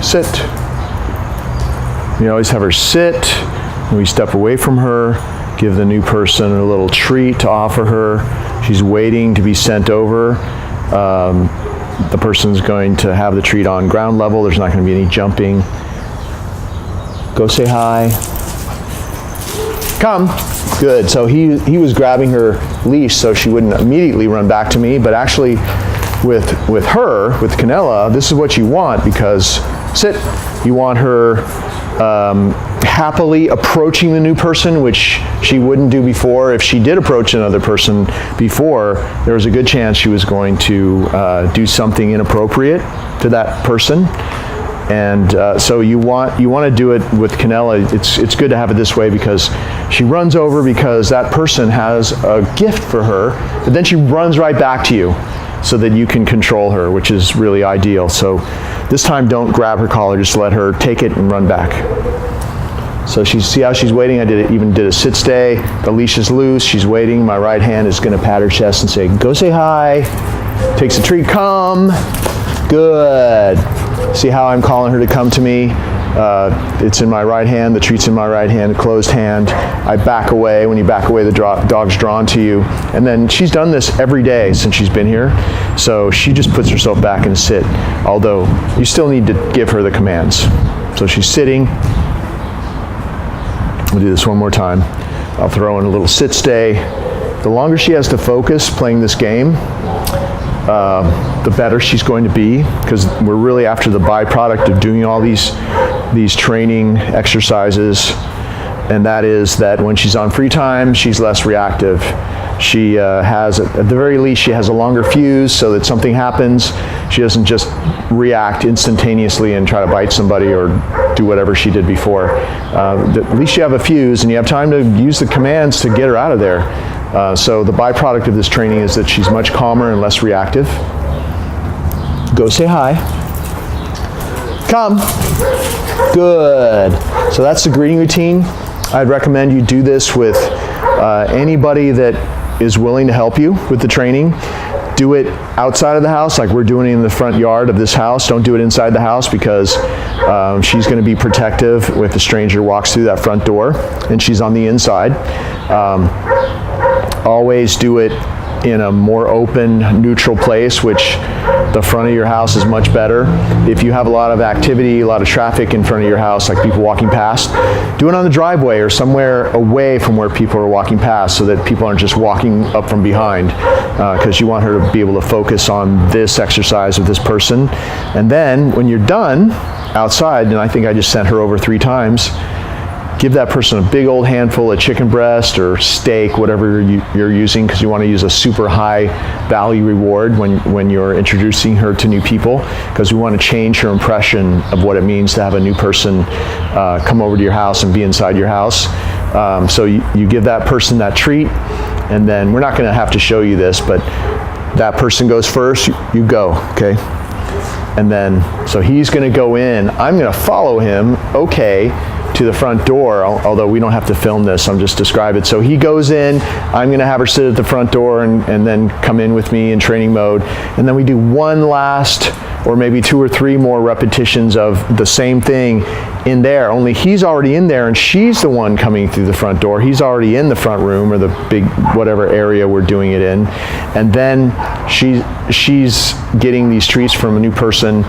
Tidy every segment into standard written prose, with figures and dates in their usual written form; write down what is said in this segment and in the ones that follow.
sit. We always have her sit. When we step away from her, give the new person a little treat to offer her. She's waiting to be sent over. The person's going to have the treat on ground level. There's not going to be any jumping. Go say hi. Come. Good. So he was grabbing her leash so she wouldn't immediately run back to me, but actually with her, with Canela, this is what you want, because sit. You want her happily approaching the new person, which she wouldn't do before. If she did approach another person before, there was a good chance she was going to do something inappropriate to that person. And so you want to do it with Canela. It's good to have it this way, because she runs over because that person has a gift for her, but then she runs right back to you so that you can control her, which is really ideal. So this time, don't grab her collar, just let her take it and run back. So see how she's waiting? I even did a sit stay. The leash is loose, she's waiting. My right hand is gonna pat her chest and say, go say hi. Takes a treat, come. Good. See how I'm calling her to come to me? It's in my right hand, the treat's in my right hand, closed hand. I back away. When you back away, the dog's drawn to you. And then she's done this every day since she's been here. So she just puts herself back in a sit, although you still need to give her the commands. So she's sitting. We'll do this one more time. I'll throw in a little sit stay. The longer she has to focus playing this game, the better she's going to be, because we're really after the byproduct of doing all these training exercises, and that is that when she's on free time, she's less reactive. She has, at the very least, she has a longer fuse so that something happens. She doesn't just react instantaneously and try to bite somebody or do whatever she did before. At least you have a fuse and you have time to use the commands to get her out of there. So the byproduct of this training is that she's much calmer and less reactive. Go say hi. Come. Good. So that's the greeting routine. I'd recommend you do this with anybody that is willing to help you with the training. Do it outside of the house, like we're doing it in the front yard of this house. Don't do it inside the house, because she's going to be protective if a stranger walks through that front door and she's on the inside. Always do it in a more open, neutral place, which the front of your house is much better. If you have a lot of activity, a lot of traffic in front of your house, like people walking past, do it on the driveway or somewhere away from where people are walking past, so that people aren't just walking up from behind, because you want her to be able to focus on this exercise with this person. And then when you're done outside, and I think I just sent her over 3 times, give that person a big old handful of chicken breast or steak, whatever you're using, because you want to use a super high value reward when you're introducing her to new people, because we want to change her impression of what it means to have a new person come over to your house and be inside your house. So you give that person that treat, and then we're not going to have to show you this, but that person goes first, you go, okay? And then, so he's going to go in, I'm going to follow him, okay, to the front door, although we don't have to film this, I'm just describe it. So he goes in, I'm gonna have her sit at the front door and then come in with me in training mode. And then we do one last, or maybe 2 or 3 more repetitions of the same thing in there, only he's already in there and she's the one coming through the front door. He's already in the front room or the big, whatever area we're doing it in. And then she's getting these treats from a new person.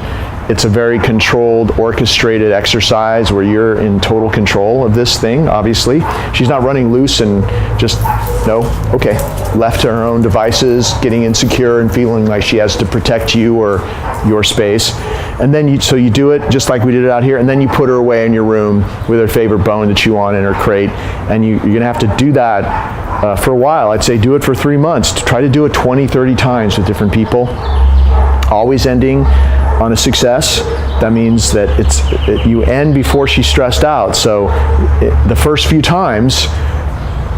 It's a very controlled, orchestrated exercise where you're in total control of this thing, obviously. She's not running loose and just, no, okay, left to her own devices, getting insecure and feeling like she has to protect you or your space. And then so you do it just like we did it out here, and then you put her away in your room with her favorite bone to chew on in her crate. And you're gonna have to do that for a while. I'd say do it for 3 months. Try to do it 20, 30 times with different people, always ending on a success. That means that you end before she's stressed out. So the first few times,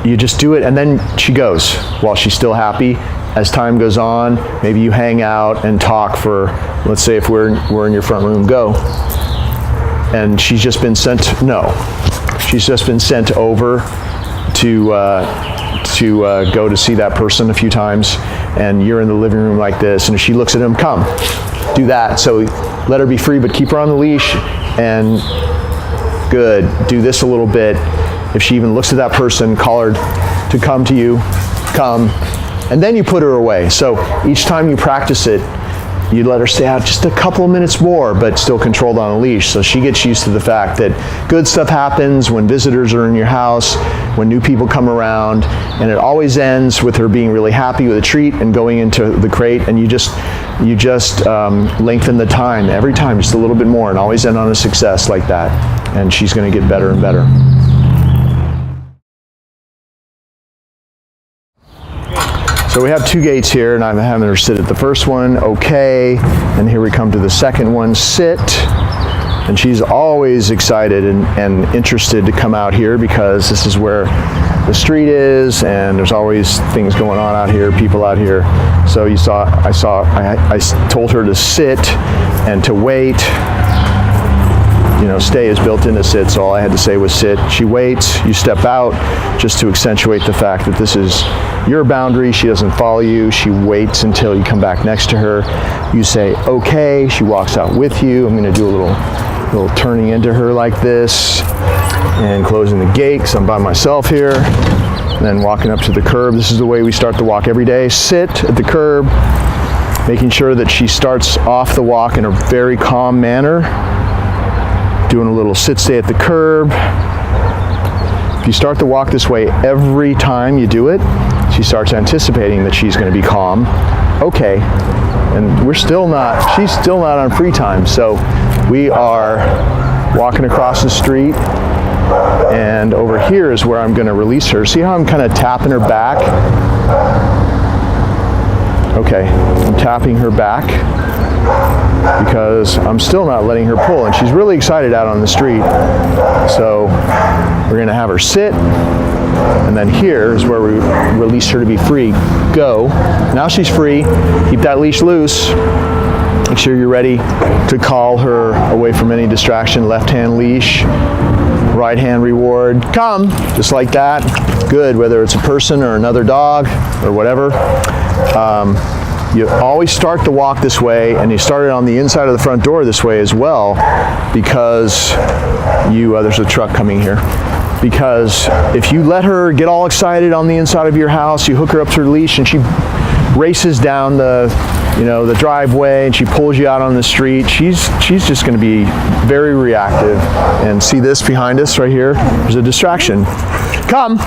you just do it and then she goes while she's still happy. As time goes on, maybe you hang out and talk for, let's say if we're in your front room, go. And she's just been sent, no. She's just been sent over to to go to see that person a few times, and you're in the living room like this, and if she looks at him, come, do that. So let her be free, but keep her on the leash, and good. Do this a little bit. If she even looks at that person, call her to come to you, come, and then you put her away. So each time you practice it, you let her stay out just a couple of minutes more, but still controlled on a leash. So she gets used to the fact that good stuff happens when visitors are in your house, when new people come around, and it always ends with her being really happy with a treat and going into the crate, and you just lengthen the time every time just a little bit more, and always end on a success like that. And she's going to get better and better. So we have 2 gaits here, and I'm having her sit at the first one, okay, and here we come to the second one, sit, and she's always excited and interested to come out here because this is where the street is, and there's always things going on out here, people out here. So I told her to sit and to wait. You know, stay is built into sit, so all I had to say was sit. She waits, you step out, just to accentuate the fact that this is your boundary. She doesn't follow you. She waits until you come back next to her. You say, okay, she walks out with you. I'm gonna do a little turning into her like this, and closing the gate, because I'm by myself here. And then walking up to the curb. This is the way we start the walk every day. Sit at the curb, making sure that she starts off the walk in a very calm manner. Doing a little sit-stay at the curb. If you start the walk this way every time you do it, she starts anticipating that she's going to be calm. Okay, and she's still not on free time, so we are walking across the street, and over here is where I'm going to release her. See how I'm kind of tapping her back? Okay, I'm tapping her back because I'm still not letting her pull, and she's really excited out on the street. So we're going to have her sit, and then here is where we release her to be free. Go. Now she's free. Keep that leash loose. Make sure you're ready to call her away from any distraction. Left hand leash, right hand reward. Come, just like that. Good, whether it's a person or another dog or whatever. You always start the walk this way, and you start it on the inside of the front door this way as well, because there's a truck coming here. Because if you let her get all excited on the inside of your house, you hook her up to her leash, and she races down the driveway, and she pulls you out on the street, she's just going to be very reactive. And see this behind us right here? There's a distraction. Come.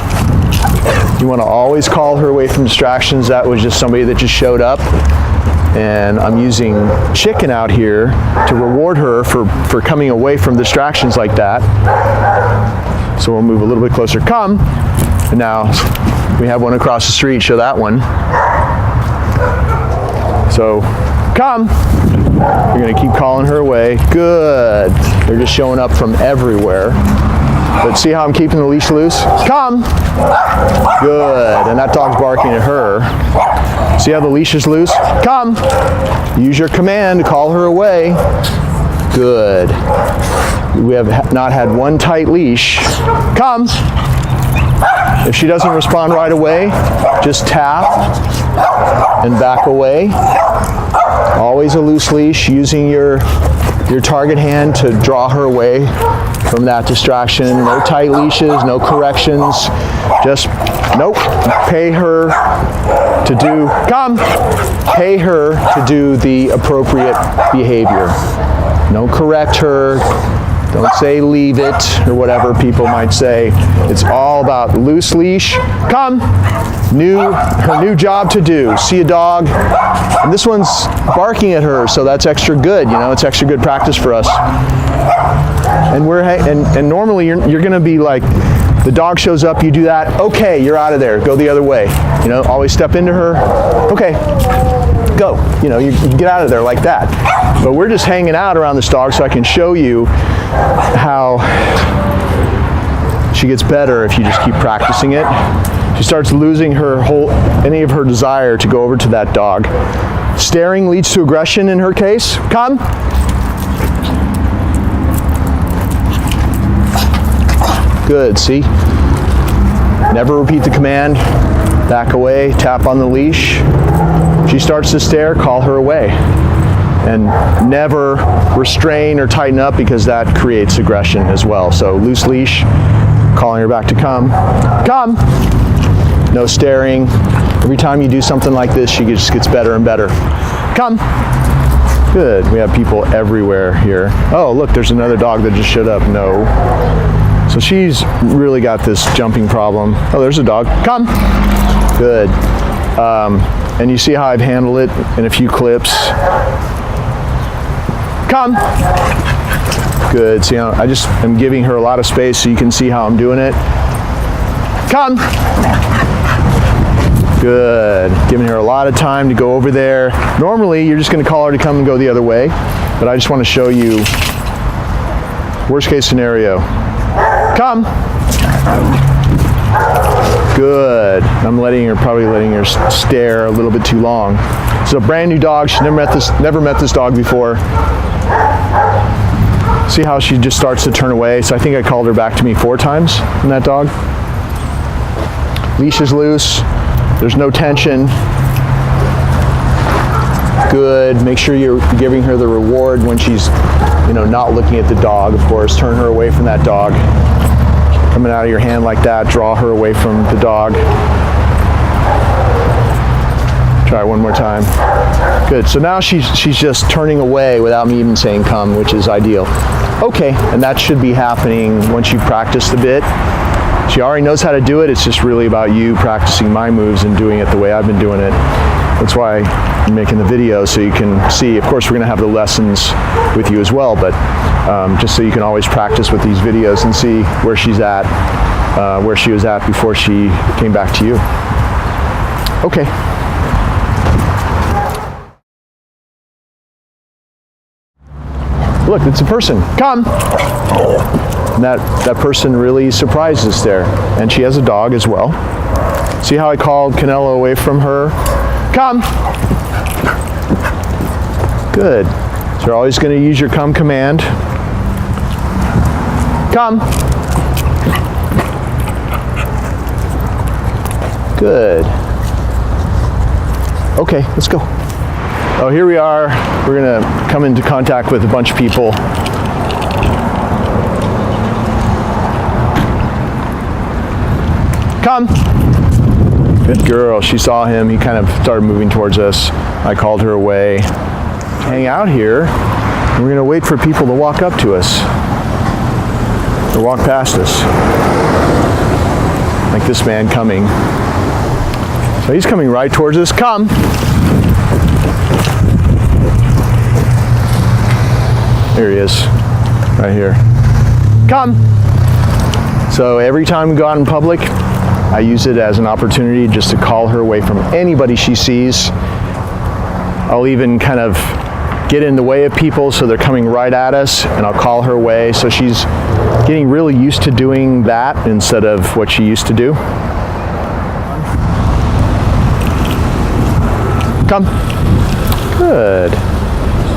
You want to always call her away from distractions. That was just somebody that just showed up, and I'm using chicken out here to reward her for coming away from distractions like that. So we'll move a little bit closer. Come. And now we have one across the street. Show that one. So come. You're going to keep calling her away. Good. They're just showing up from everywhere. But see how I'm keeping the leash loose? Come. Good. And that dog's barking at her. See how the leash is loose? Come. Use your command to call her away. Good. We have not had one tight leash. Come. If she doesn't respond right away, just tap and back away. Always a loose leash, using your target hand to draw her away from that distraction. No tight leashes, no corrections. Just, nope. Pay her to do, come. Pay her to do the appropriate behavior. Don't correct her. Don't say leave it or whatever people might say. It's all about loose leash. Come. Her new job to do. See a dog, and this one's barking at her, so that's extra good. It's extra good practice for us. And and normally you're going to be like, the dog shows up, you do that. Okay, you're out of there. Go the other way. Always step into her. Okay, go. You get out of there like that. But we're just hanging out around this dog, so I can show you how she gets better if you just keep practicing it. She starts losing any of her desire to go over to that dog. Staring leads to aggression in her case. Come. Good, see? Never repeat the command. back away, tap on the leash. She starts to stare, call her away. And never restrain or tighten up because that creates aggression as well. So loose leash, calling her back to come. Come! No staring. Every time you do something like this, she just gets better and better. Come! Good. We have people everywhere here. Oh, look, there's another dog that just showed up. No. So she's really got this jumping problem. Oh, there's a dog. Come! Good. And you see how I've handled it in a few clips. Come! Good. See, I just am giving her a lot of space so you can see how I'm doing it. Come! Good. Giving her a lot of time to go over there. Normally, you're just going to call her to come and go the other way, but I just want to show you worst case scenario. Come! Good. I'm probably letting her stare a little bit too long. It's a brand new dog. She's never met this dog before. See how she just starts to turn away? So I think I called her back to me 4 times in that dog. Leash is loose. There's no tension. Good. Make sure you're giving her the reward when she's, not looking at the dog, of course. Turn her away from that dog. Coming out of your hand like that, draw her away from the dog. Try it one more time. Good. So now she's just turning away without me even saying come, which is ideal. Okay, and that should be happening once you've practiced a bit. She already knows how to do it. It's just really about you practicing my moves and doing it the way I've been doing it. That's why I'm making the video, so you can see. Of course, we're going to have the lessons with you as well, but just so you can always practice with these videos and see where she's at, where she was at before she came back to you. Okay. Look, it's a person. Come! And that person really surprises there. And she has a dog as well. See how I called Canela away from her? Come! Good. So you're always going to use your come command. Come! Good. Okay, let's go. Oh, here we are. We're going to come into contact with a bunch of people. Come. Good girl. She saw him. He kind of started moving towards us. I called her away. Hang out here. We're going to wait for people to walk up to us. Or walk past us. Like this man coming. So he's coming right towards us. Come. Here he is. Right here. Come. So every time we go out in public, I use it as an opportunity just to call her away from anybody she sees. I'll even kind of get in the way of people so they're coming right at us, and I'll call her away. So she's getting really used to doing that instead of what she used to do. Come. Good.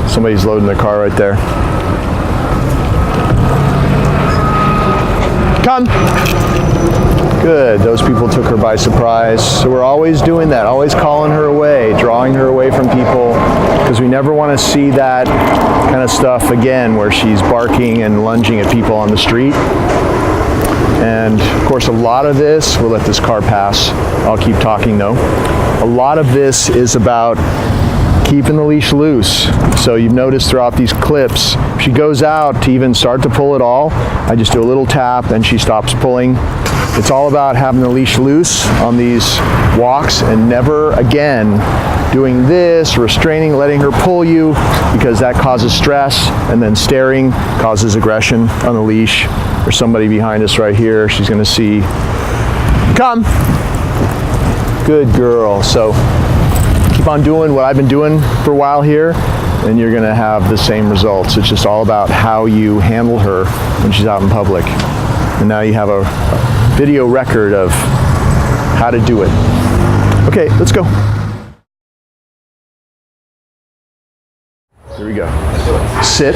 Somebody's loading their car right there. Come. Good. Those people took her by surprise. So we're always doing that, always calling her away, drawing her away from people, because we never want to see that kind of stuff again where she's barking and lunging at people on the street. And of course, a lot of this, we'll let this car pass. I'll keep talking though. A lot of this is about keeping the leash loose. So you've noticed throughout these clips, if she goes out to even start to pull at all, I just do a little tap and she stops pulling. It's all about having the leash loose on these walks and never again doing this, restraining, letting her pull you, because that causes stress, and then staring causes aggression on the leash. There's somebody behind us right here. She's going to see. Come. Good girl. So keep on doing what I've been doing for a while here, and you're going to have the same results. It's just all about how you handle her when she's out in public. And now you have a video record of how to do it. Okay, let's go. Here we go. Sit.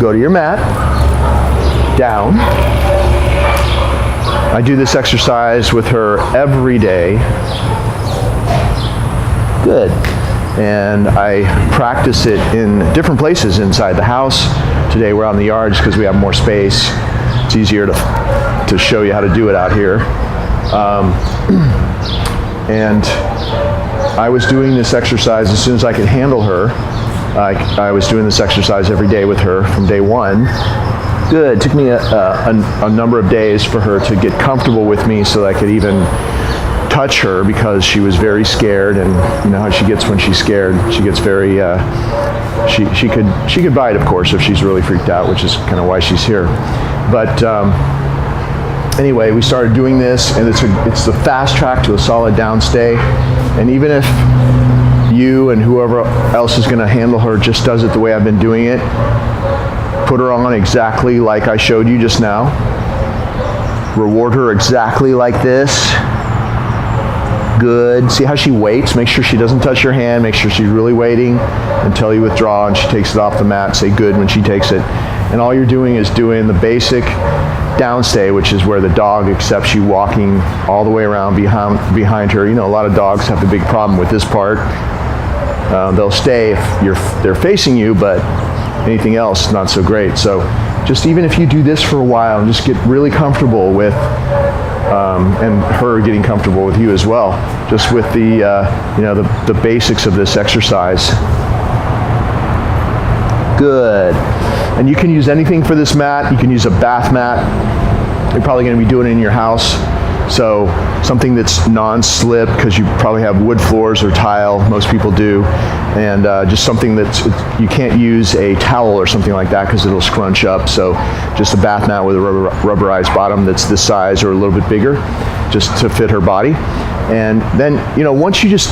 Go to your mat. Down. I do this exercise with her every day. Good. And I practice it in different places inside the house. Today we're out in the yards because we have more space. It's easier to show you how to do it out here. And I was doing this exercise as soon as I could handle her. I was doing this exercise every day with her from day one. Good. It took me a number of days for her to get comfortable with me so that I could even touch her, because she was very scared, and you know how she gets when she's scared. She gets very, she could bite, of course, if she's really freaked out, which is kind of why she's here. But anyway, we started doing this, and it's the fast track to a solid downstay. And even if you and whoever else is going to handle her just does it the way I've been doing it, put her on exactly like I showed you just now. Reward her exactly like this. Good. See how she waits? Make sure she doesn't touch your hand. Make sure she's really waiting until you withdraw and she takes it off the mat. Say good when she takes it. And all you're doing is doing the basic downstay, which is where the dog accepts you walking all the way around behind her. You know, a lot of dogs have a big problem with this part. They'll stay if they're facing you, but anything else, not so great. So just even if you do this for a while and just get really comfortable with and her getting comfortable with you as well, just with the basics of this exercise. Good. And you can use anything for this mat. You can use a bath mat. You're probably going to be doing it in your house. So something that's non-slip, because you probably have wood floors or tile, most people do, and just something you can't use a towel or something like that because it'll scrunch up. So just a bath mat with a rubberized bottom that's this size or a little bit bigger, just to fit her body. And then, once you just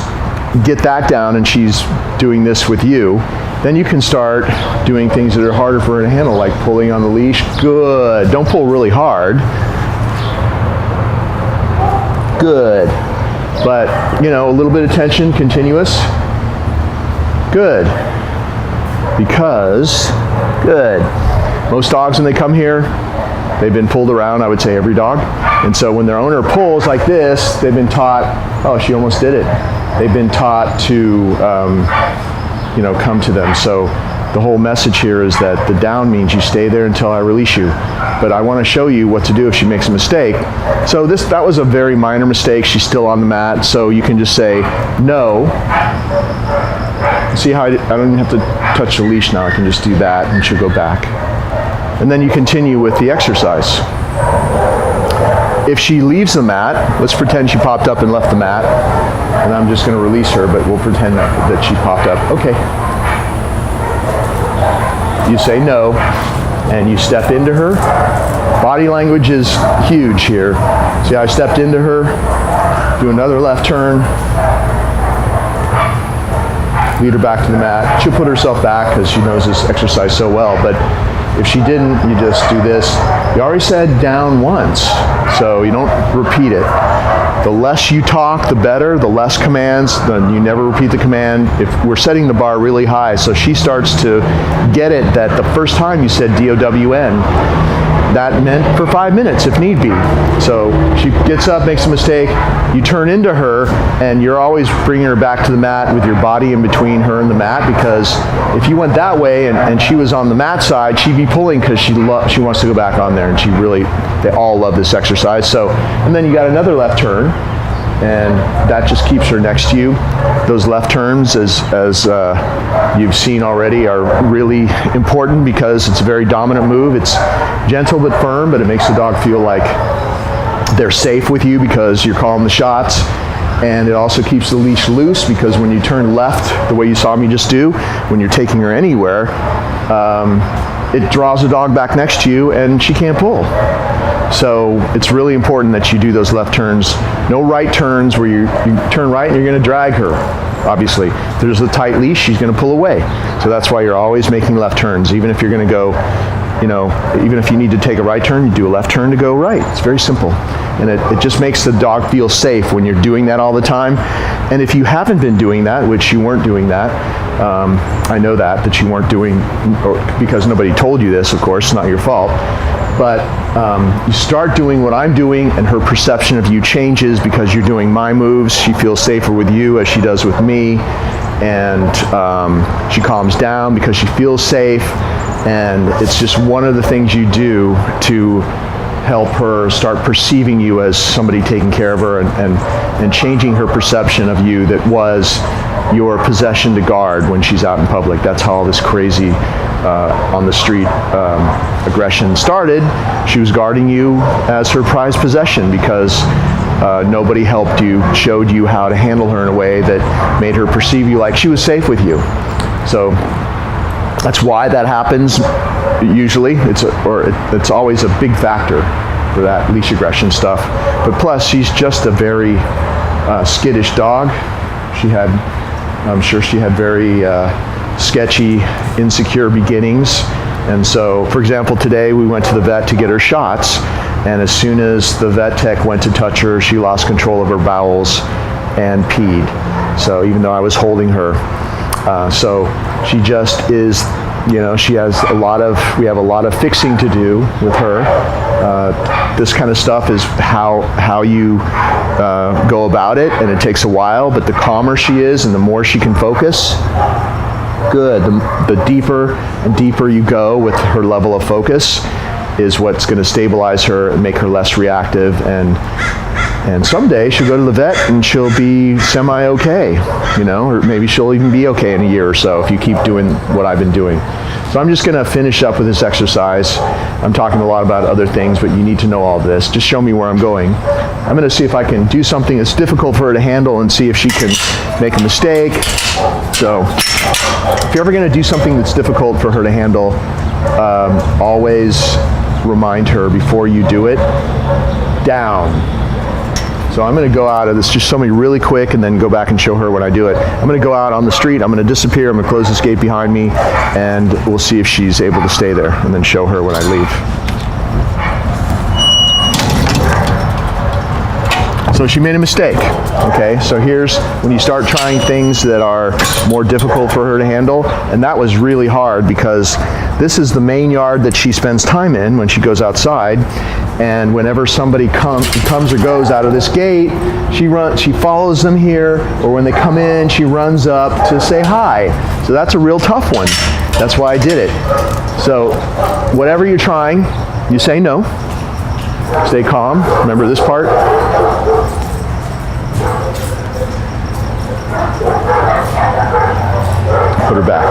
get that down and she's doing this with you, then you can start doing things that are harder for her to handle, like pulling on the leash. Good. Don't pull really hard. Good. But, a little bit of tension, continuous. Good. Because, good. Most dogs, when they come here, they've been pulled around, I would say every dog. And so when their owner pulls like this, they've been taught, oh, she almost did it. They've been taught to, come to them. So the whole message here is that the down means you stay there until I release you. But I want to show you what to do if she makes a mistake. So that was a very minor mistake. She's still on the mat. So you can just say, no. See how I don't even have to touch the leash now. I can just do that and she'll go back. And then you continue with the exercise. If she leaves the mat, let's pretend she popped up and left the mat. And I'm just going to release her, but we'll pretend that she popped up. Okay. You say no, and you step into her. Body language is huge here. See how I stepped into her? Do another left turn. Lead her back to the mat. She'll put herself back because she knows this exercise so well, but if she didn't, you just do this. You already said down once, so you don't repeat it. The less you talk, the better. The less commands, then you never repeat the command. If we're setting the bar really high, so she starts to get it that the first time you said D-O-W-N, that meant for 5 minutes if need be. So she gets up, makes a mistake, you turn into her, and you're always bringing her back to the mat with your body in between her and the mat, because if you went that way and she was on the mat side, she'd be pulling because she wants to go back on there, and they all love this exercise. So, and then you got another left turn, and that just keeps her next to you. Those left turns, as you've seen already, are really important because it's a very dominant move. It's gentle but firm, but it makes the dog feel like they're safe with you because you're calling the shots. And it also keeps the leash loose, because when you turn left, the way you saw me just do, when you're taking her anywhere, it draws the dog back next to you and she can't pull. So it's really important that you do those left turns. No right turns where you turn right and you're going to drag her, obviously. If there's a tight leash, she's going to pull away. So that's why you're always making left turns, even if you're going to go you know, even if you need to take a right turn, you do a left turn to go right. It's very simple. And it just makes the dog feel safe when you're doing that all the time. And if you haven't been doing that, which you weren't doing that, I know that you weren't doing, because nobody told you this, of course, it's not your fault. But you start doing what I'm doing, and her perception of you changes because you're doing my moves. She feels safer with you as she does with me. And she calms down because she feels safe. And it's just one of the things you do to help her start perceiving you as somebody taking care of her, and changing her perception of you that was your possession to guard when she's out in public. That's how all this crazy on the street aggression started. She was guarding you as her prized possession because nobody helped you, showed you how to handle her in a way that made her perceive you like she was safe with you. So that's why that happens. Usually, it's always a big factor for that leash aggression stuff. But plus, she's just a very skittish dog. I'm sure she had very sketchy, insecure beginnings. And so, for example, today we went to the vet to get her shots, and as soon as the vet tech went to touch her, she lost control of her bowels and peed. So even though I was holding her, so she just is, you know, we have a lot of fixing to do with her. This kind of stuff is how you go about it, and it takes a while, but the calmer she is and the more she can focus, good. The deeper and deeper you go with her level of focus is what's going to stabilize her and make her less reactive, and someday she'll go to the vet and she'll be semi-okay, you know, or maybe she'll even be okay in a year or so if you keep doing what I've been doing. So I'm just going to finish up with this exercise. I'm talking a lot about other things, but you need to know all of this. Just show me where I'm going. I'm going to see if I can do something that's difficult for her to handle and see if she can make a mistake. So if you're ever going to do something that's difficult for her to handle, always remind her before you do it, down. So I'm going to go out of this, just show me really quick, and then go back and show her when I do it. I'm going to go out on the street, I'm going to disappear, I'm going to close this gate behind me, and we'll see if she's able to stay there, and then show her when I leave. So she made a mistake, okay? So here's when you start trying things that are more difficult for her to handle, and that was really hard because this is the main yard that she spends time in when she goes outside, and whenever somebody comes or goes out of this gate, she follows them here, or when they come in, she runs up to say hi. So that's a real tough one. That's why I did it. So whatever you're trying, you say no. Stay calm. Remember this part. Put her back.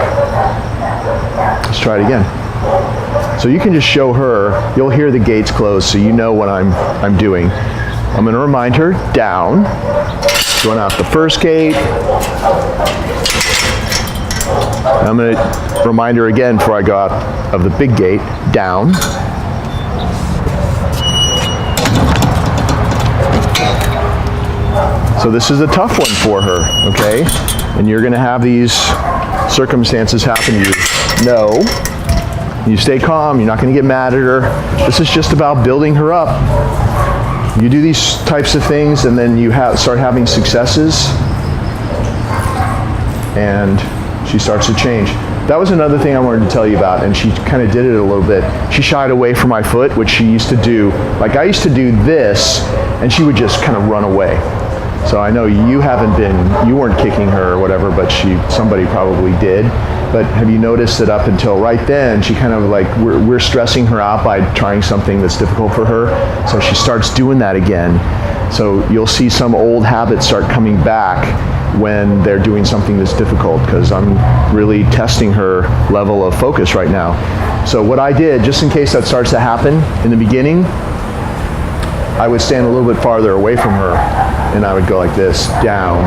Let's try it again. So you can just show her, you'll hear the gates close, so you know what I'm doing. I'm going to remind her, down. Going out the first gate. I'm going to remind her again before I go out of the big gate, down. So this is a tough one for her, okay? And you're going to have these circumstances happen to you. No. You stay calm, you're not going to get mad at her. This is just about building her up. You do these types of things and then you start having successes and she starts to change. That was another thing I wanted to tell you about, and she kind of did it a little bit. She shied away from my foot, which she used to do. Like I used to do this and she would just kind of run away. So I know you weren't kicking her or whatever, but somebody probably did. But have you noticed that up until right then, she kind of like, we're stressing her out by trying something that's difficult for her. So she starts doing that again. So you'll see some old habits start coming back when they're doing something that's difficult, because I'm really testing her level of focus right now. So what I did, just in case that starts to happen in the beginning, I would stand a little bit farther away from her and I would go like this, down.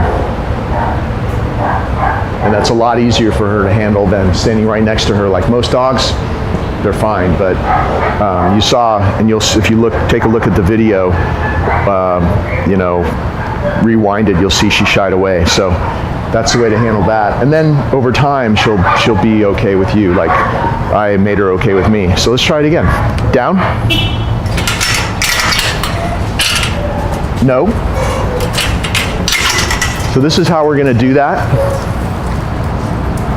And that's a lot easier for her to handle than standing right next to her. Like most dogs, they're fine, but you saw, and if you take a look at the video, rewind it, you'll see she shied away. So that's the way to handle that. And then over time, she'll be okay with you, like I made her okay with me. So let's try it again. Down. No. So this is how we're going to do that.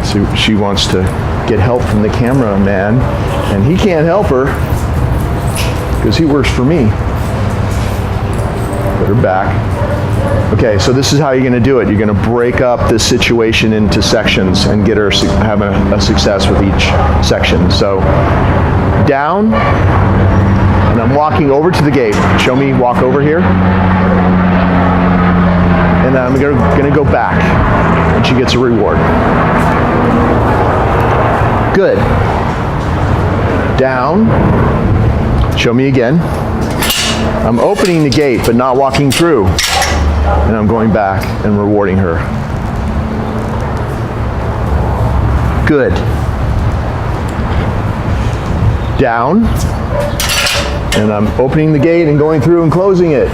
So she wants to get help from the cameraman, and he can't help her because he works for me. Put her back. Okay, so this is how you're going to do it. You're going to break up this situation into sections and get her have a success with each section. So down, and I'm walking over to the gate. Show me walk over here. And then I'm going to go back, and she gets a reward. Good. Down. Show me again. I'm opening the gate, but not walking through. And I'm going back and rewarding her. Good. Down. And I'm opening the gate and going through and closing it.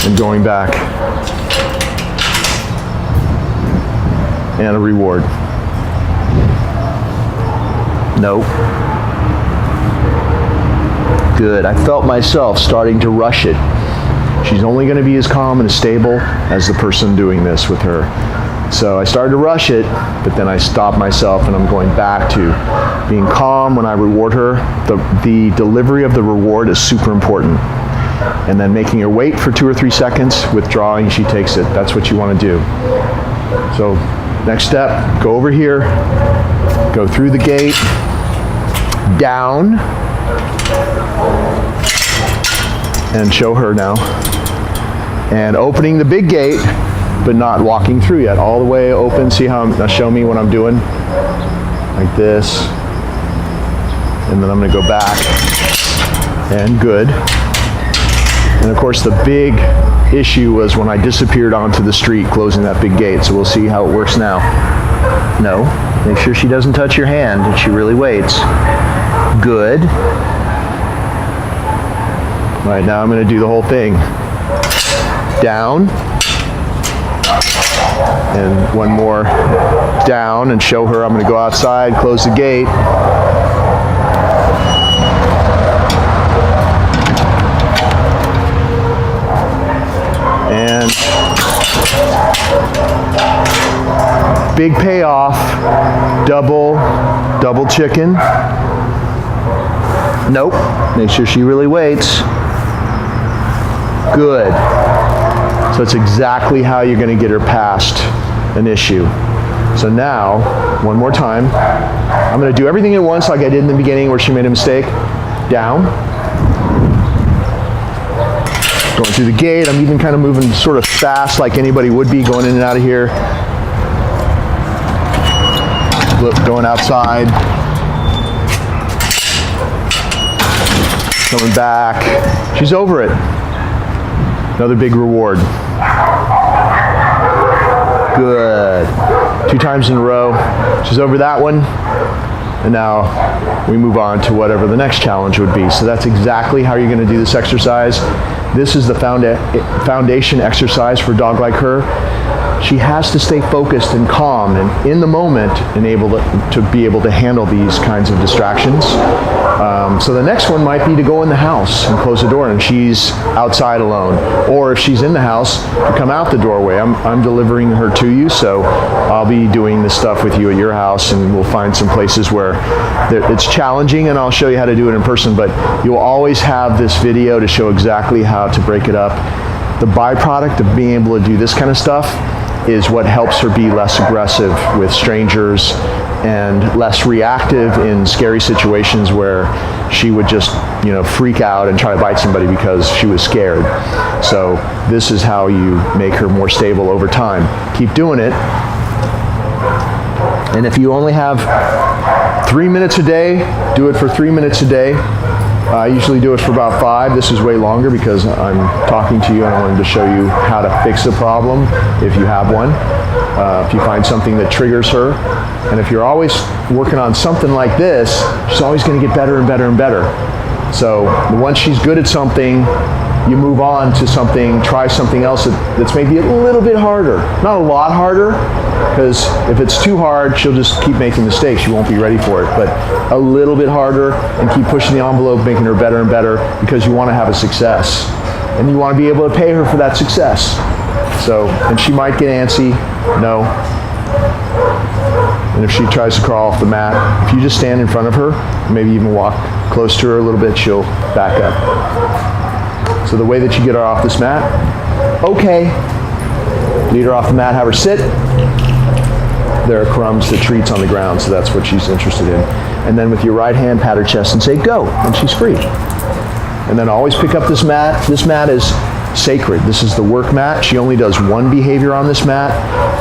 And going back. And a reward. Nope. Good. I felt myself starting to rush it. She's only going to be as calm and as stable as the person doing this with her. So I started to rush it, but then I stopped myself and I'm going back to being calm when I reward her. The delivery of the reward is super important. And then making her wait for 2 or 3 seconds, withdrawing, she takes it. That's what you want to do. So next step, go over here, go through the gate, down, and show her now. And opening the big gate, but not walking through yet. All the way open. See how now show me what I'm doing. Like this. And then I'm going to go back. And good. And of course the big issue was when I disappeared onto the street closing that big gate. So we'll see how it works now. No. Make sure she doesn't touch your hand and she really waits. Good. All right, now I'm going to do the whole thing. Down. And one more down and show her I'm going to go outside, close the gate. And big payoff, double chicken. Nope, make sure she really waits. Good. So it's exactly how you're going to get her past an issue. So now, one more time, I'm going to do everything at once like I did in the beginning where she made a mistake. Down. Going through the gate. I'm even kind of moving sort of fast like anybody would be going in and out of here. Going outside. Coming back. She's over it. Another big reward. Good. 2 times in a row. She's over that one. And now we move on to whatever the next challenge would be. So that's exactly how you're going to do this exercise. This is the foundation exercise for a dog like her. She has to stay focused and calm and in the moment and able to be able to handle these kinds of distractions. So the next one might be to go in the house and close the door and she's outside alone. Or if she's in the house, to come out the doorway. I'm delivering her to you, so I'll be doing this stuff with you at your house, and we'll find some places where it's challenging, and I'll show you how to do it in person, but you'll always have this video to show exactly how to break it up. The byproduct of being able to do this kind of stuff is what helps her be less aggressive with strangers and less reactive in scary situations where she would just, freak out and try to bite somebody because she was scared. So this is how you make her more stable over time. Keep doing it. And if you only have 3 minutes a day, do it for 3 minutes a day. I usually do it for about 5. This is way longer because I'm talking to you and I wanted to show you how to fix a problem if you have one. If you find something that triggers her. And if you're always working on something like this, she's always going to get better and better and better. So once she's good at something, you move on to something, try something else that's maybe a little bit harder. Not a lot harder, because if it's too hard, she'll just keep making mistakes. She won't be ready for it. But a little bit harder, and keep pushing the envelope, making her better and better, because you want to have a success. And you want to be able to pay her for that success. So, and she might get antsy, no. And if she tries to crawl off the mat, if you just stand in front of her, maybe even walk close to her a little bit, she'll back up. So the way that you get her off this mat, okay. Lead her off the mat, have her sit. There are crumbs, the treats on the ground, so that's what she's interested in. And then with your right hand, pat her chest and say, go, and she's free. And then always pick up this mat. This mat is sacred. This is the work mat. She only does one behavior on this mat,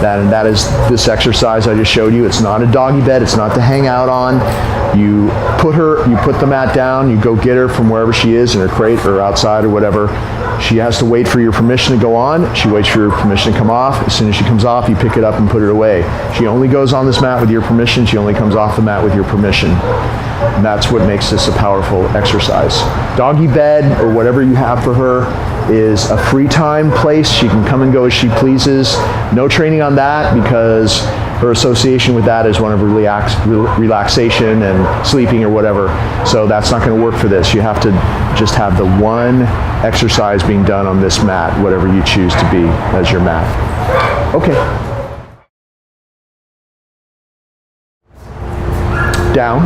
and that is this exercise I just showed you. It's not a doggy bed. It's not to hang out on. You put the mat down, you go get her from wherever she is, in her crate or outside or whatever. She has to wait for your permission to go on. She waits for your permission to come off. As soon as she comes off, you pick it up and put it away. She only goes on this mat with your permission. She only comes off the mat with your permission. And that's what makes this a powerful exercise. Doggy bed, or whatever you have for her, is a free time place. She can come and go as she pleases. No training on that, because her association with that is one of relaxation and sleeping or whatever. So that's not going to work for this. You have to just have the one exercise being done on this mat, whatever you choose to be as your mat. Okay. Down.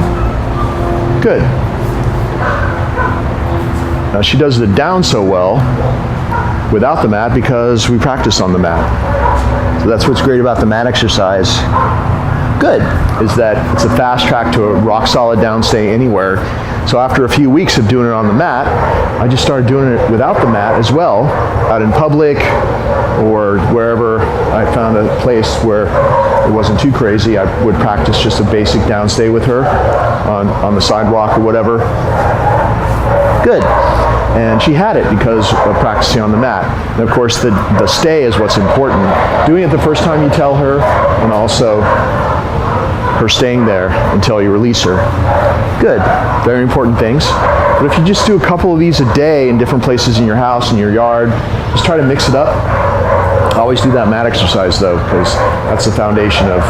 Good. Now she does the down so well without the mat because we practice on the mat. So that's what's great about the mat exercise. Good, is that it's a fast track to a rock solid downstay anywhere. So after a few weeks of doing it on the mat, I just started doing it without the mat as well, out in public or wherever I found a place where it wasn't too crazy. I would practice just a basic downstay with her on the sidewalk or whatever. Good. And she had it because of practicing on the mat. And of course, the stay is what's important. Doing it the first time you tell her, and also her staying there until you release her. Good. Very important things. But if you just do a couple of these a day in different places in your house, in your yard, just try to mix it up. Always do that mat exercise though, because that's the foundation of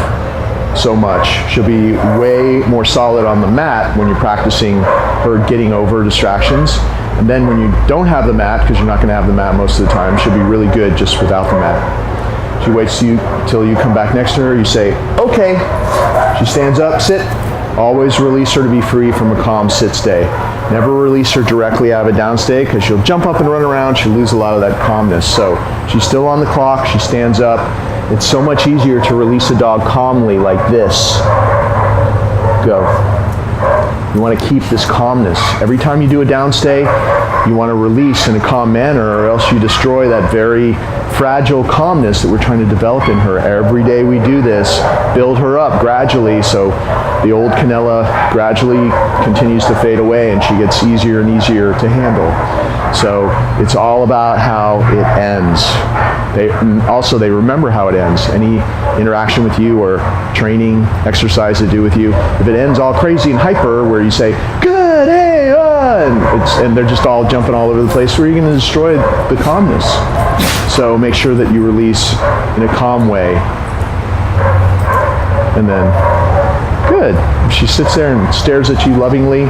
so much. She'll be way more solid on the mat when you're practicing her getting over distractions. And then when you don't have the mat, because you're not going to have the mat most of the time, she'll be really good just without the mat. She waits till you come back next to her. You say, okay. She stands up, sit. Always release her to be free from a calm sit stay. Never release her directly out of a down stay, because she'll jump up and run around. She'll lose a lot of that calmness. So she's still on the clock. She stands up. It's so much easier to release a dog calmly like this. Go. You want to keep this calmness. Every time you do a downstay, you want to release in a calm manner, or else you destroy that very fragile calmness that we're trying to develop in her. Every day we do this, build her up gradually, so the old Canela gradually continues to fade away and she gets easier and easier to handle. So it's all about how it ends. They remember how it ends. Any interaction with you or training exercise to do with you, if it ends all crazy and hyper, where you say, good, hey, and they're just all jumping all over the place, where you're going to destroy the calmness. So make sure that you release in a calm way. And then, good. If she sits there and stares at you lovingly,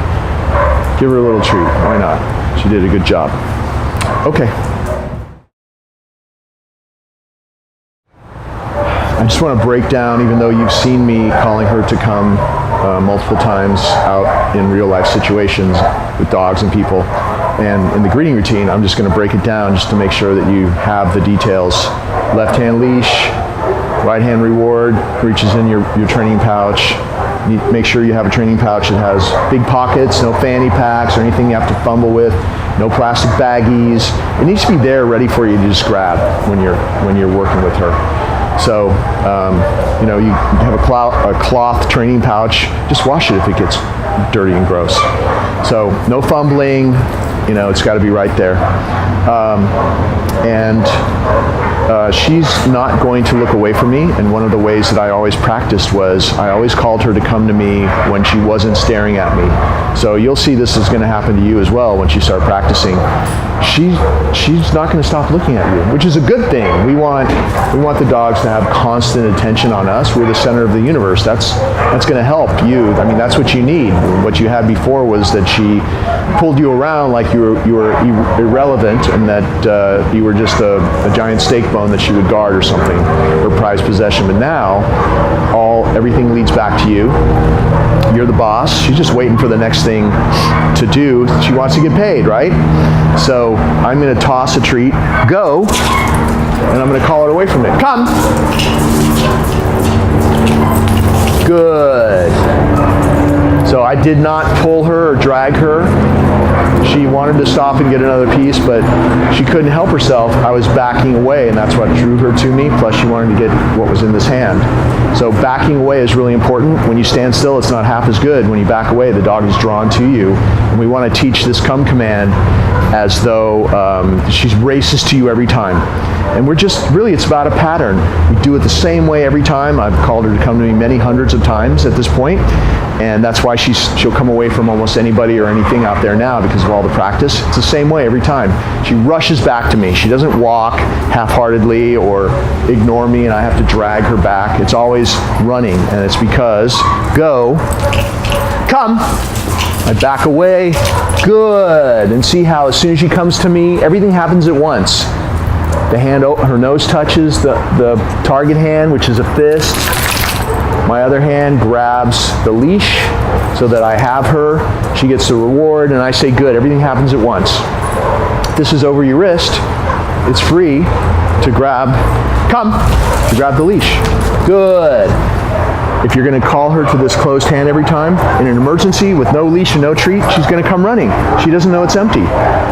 give her a little treat. Why not? She did a good job. Okay. I just want to break down, even though you've seen me calling her to come multiple times out in real life situations with dogs and people. And in the greeting routine, I'm just going to break it down just to make sure that you have the details. Left hand leash, right hand reward, reaches in your training pouch. Make sure you have a training pouch that has big pockets, no fanny packs or anything you have to fumble with, no plastic baggies. It needs to be there ready for you to just grab when you're working with her. So, you have a cloth training pouch, just wash it if it gets dirty and gross. So no fumbling, it's got to be right there. and she's not going to look away from me. And one of the ways that I always practiced was I always called her to come to me when she wasn't staring at me. So you'll see this is going to happen to you as well once you start practicing. She's not going to stop looking at you, which is a good thing. We want the dogs to have constant attention on us. We're the center of the universe. That's going to help you. I mean, that's what you need. What you had before was that she pulled you around like you were irrelevant, and that you were just a giant steak bone that she would guard or something, her prized possession. But now, everything leads back to you. You're the boss. She's just waiting for the next thing to do. She wants to get paid, right? So I'm going to toss a treat, go, and I'm going to call her away from it. Come. Good. So I did not pull her or drag her. She wanted to stop and get another piece, but she couldn't help herself. I was backing away, and that's what drew her to me, plus she wanted to get what was in this hand. So backing away is really important. When you stand still, it's not half as good. When you back away, the dog is drawn to you. And we want to teach this come command as though she races to you every time. And it's about a pattern. We do it the same way every time. I've called her to come to me many hundreds of times at this point. And that's why she'll come away from almost anybody or anything out there now because of all the practice. It's the same way every time. She rushes back to me. She doesn't walk half-heartedly or ignore me and I have to drag her back. It's always running, and it's because, go, come. I back away, good. And see how as soon as she comes to me, everything happens at once. The hand, her nose touches the target hand, which is a fist. My other hand grabs the leash so that I have her. She gets the reward, and I say, good, everything happens at once. This is over your wrist. It's free to grab, to grab the leash. Good. If you're going to call her to this closed hand every time, in an emergency with no leash and no treat, she's going to come running. She doesn't know it's empty.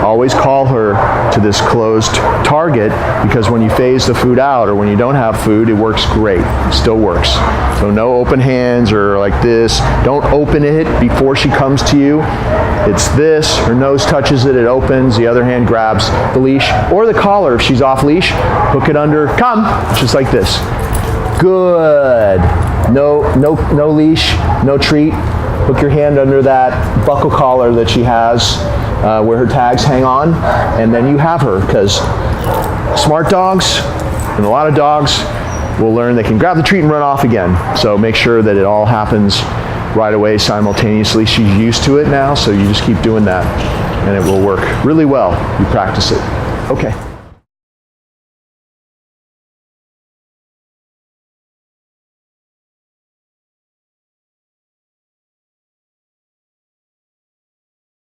Always call her to this closed target, because when you phase the food out or when you don't have food, it works great. It still works. So no open hands or like this. Don't open it before she comes to you. It's this. Her nose touches it, it opens. The other hand grabs the leash or the collar if she's off leash. Hook it under, come, just like this. Good. No leash, no treat. Hook your hand under that buckle collar that she has where her tags hang on, and then you have her, because smart dogs and a lot of dogs will learn they can grab the treat and run off again. So make sure that it all happens right away simultaneously. She's used to it now, so you just keep doing that and it will work really well. You practice it. Okay.